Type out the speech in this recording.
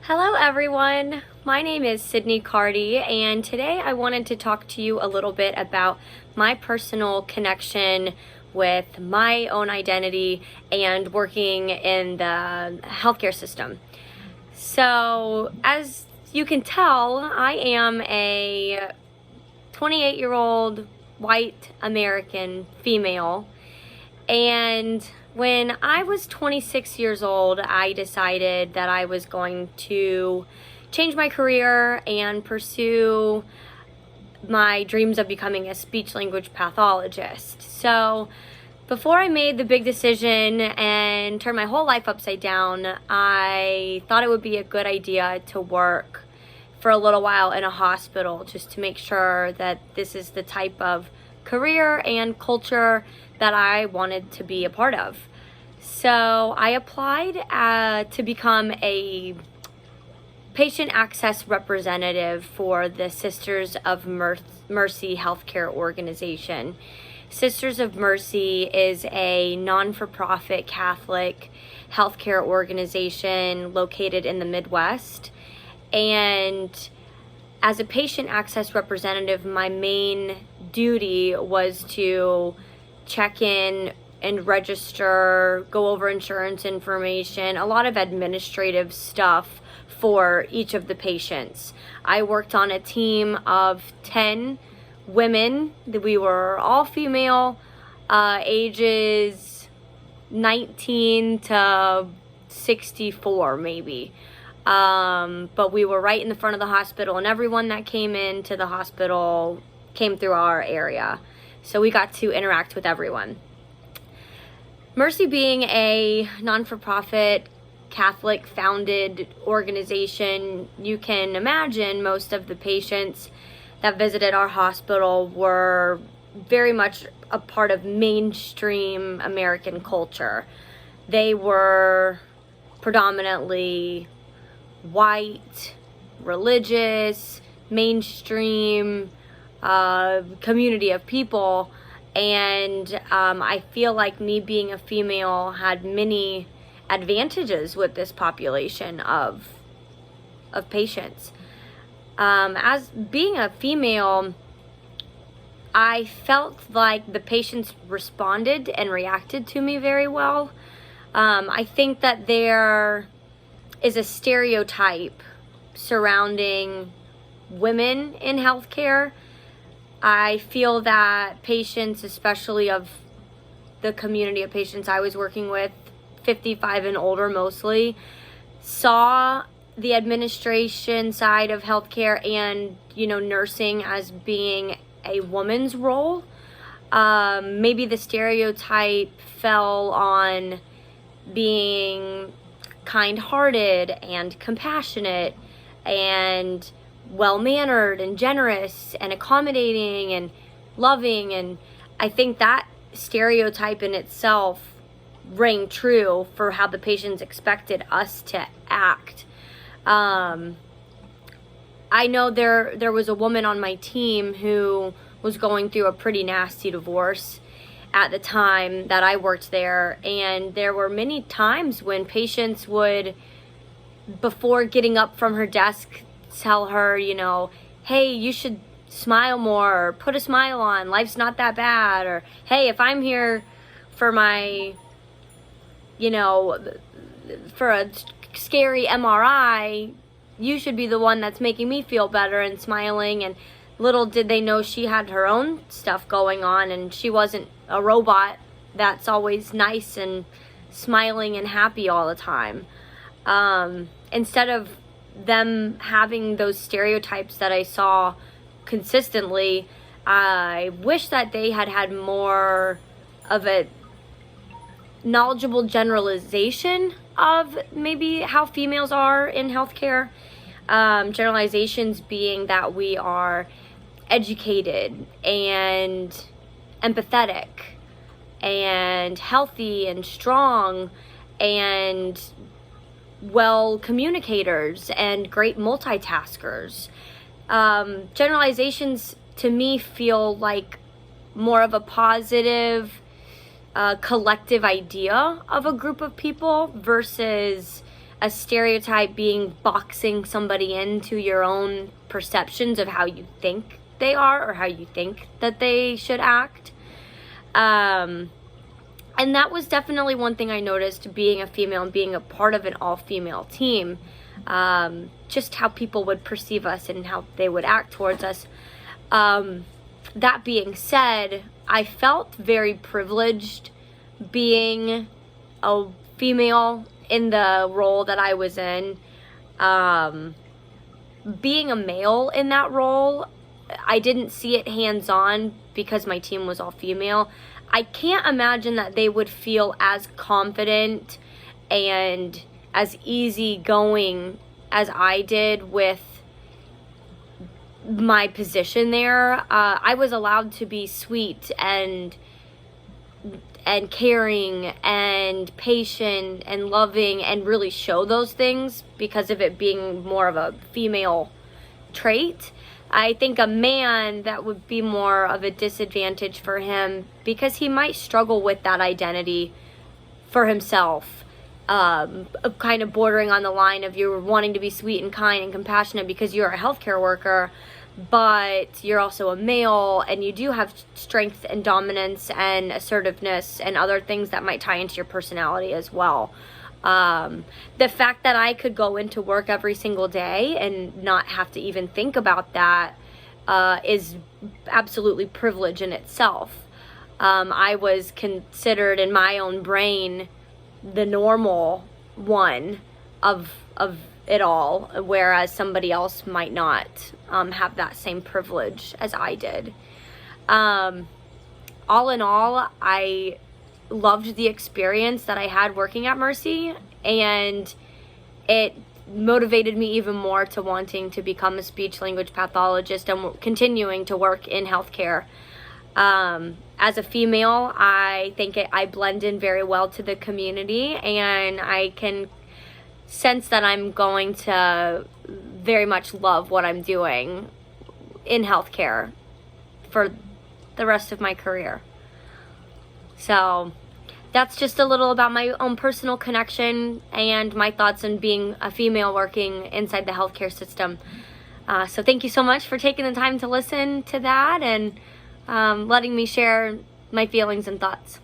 Hello everyone, my name is Sydney Cardy, and today I wanted to talk to you a little bit about my personal connection with my own identity and working in the healthcare system. So as you can tell, I am a 28-year-old white American female, and when I was 26 years old, I decided that I was going to change my career and pursue my dreams of becoming a speech language pathologist. So before I made the big decision and turned my whole life upside down, I thought it would be a good idea to work for a little while in a hospital just to make sure that this is the type of career and culture that I wanted to be a part of. So I applied to become a patient access representative for the Sisters of Mercy healthcare organization. Sisters of Mercy is a non-for-profit Catholic healthcare organization located in the Midwest. And as a patient access representative, my main duty was to check in and register, go over insurance information, a lot of administrative stuff for each of the patients. I worked on a team of 10 women. We were all female, ages 19 to 64 maybe. But we were right in the front of the hospital, and everyone that came into the hospital came through our area. So we got to interact with everyone. Mercy being a non-for-profit Catholic founded organization, you can imagine most of the patients that visited our hospital were very much a part of mainstream American culture. They were predominantly white, religious, mainstream community of people, and I feel like me being a female had many advantages with this population of patients. As being a female, I felt like the patients responded and reacted to me very well. I think that there is a stereotype surrounding women in healthcare. I feel that patients, especially of the community of patients I was working with, 55 and older mostly, saw the administration side of healthcare and, nursing as being a woman's role. Maybe the stereotype fell on being kind-hearted and compassionate and well-mannered and generous and accommodating and loving, and I think that stereotype in itself rang true for how the patients expected us to act. I know there was a woman on my team who was going through a pretty nasty divorce at the time that I worked there, and there were many times when patients would, before getting up from her desk, tell her, hey, you should smile more, or put a smile on, life's not that bad, or hey, if I'm here for my, for a scary MRI, you should be the one that's making me feel better and smiling. And little did they know she had her own stuff going on, and she wasn't a robot that's always nice and smiling and happy all the time. Instead of them having those stereotypes that I saw consistently, I wish that they had had more of a knowledgeable generalization of maybe how females are in healthcare. Generalizations being that we are educated and empathetic and healthy and strong and well communicators and great multitaskers. Generalizations to me feel like more of a positive collective idea of a group of people versus a stereotype being boxing somebody into your own perceptions of how you think they are or how you think that they should act. And that was definitely one thing I noticed being a female and being a part of an all-female team. Just how people would perceive us and how they would act towards us. That being said, I felt very privileged being a female in the role that I was in. Being a male in that role, I didn't see it hands-on because my team was all female. I can't imagine that they would feel as confident and as easygoing as I did with my position there. I was allowed to be sweet and caring and patient and loving and really show those things because of it being more of a female trait. I think a man, that would be more of a disadvantage for him because he might struggle with that identity for himself, kind of bordering on the line of you're wanting to be sweet and kind and compassionate because you're a healthcare worker, but you're also a male and you do have strength and dominance and assertiveness and other things that might tie into your personality as well. The fact that I could go into work every single day and not have to even think about that is absolutely privilege in itself. I was considered in my own brain the normal one of it all, whereas somebody else might not have that same privilege as I did. All in all, I loved the experience that I had working at Mercy, and it motivated me even more to wanting to become a speech language pathologist and continuing to work in healthcare. As a female, I think I blend in very well to the community, and I can sense that I'm going to very much love what I'm doing in healthcare for the rest of my career. So that's just a little about my own personal connection and my thoughts on being a female working inside the healthcare system. So thank you so much for taking the time to listen to that and letting me share my feelings and thoughts.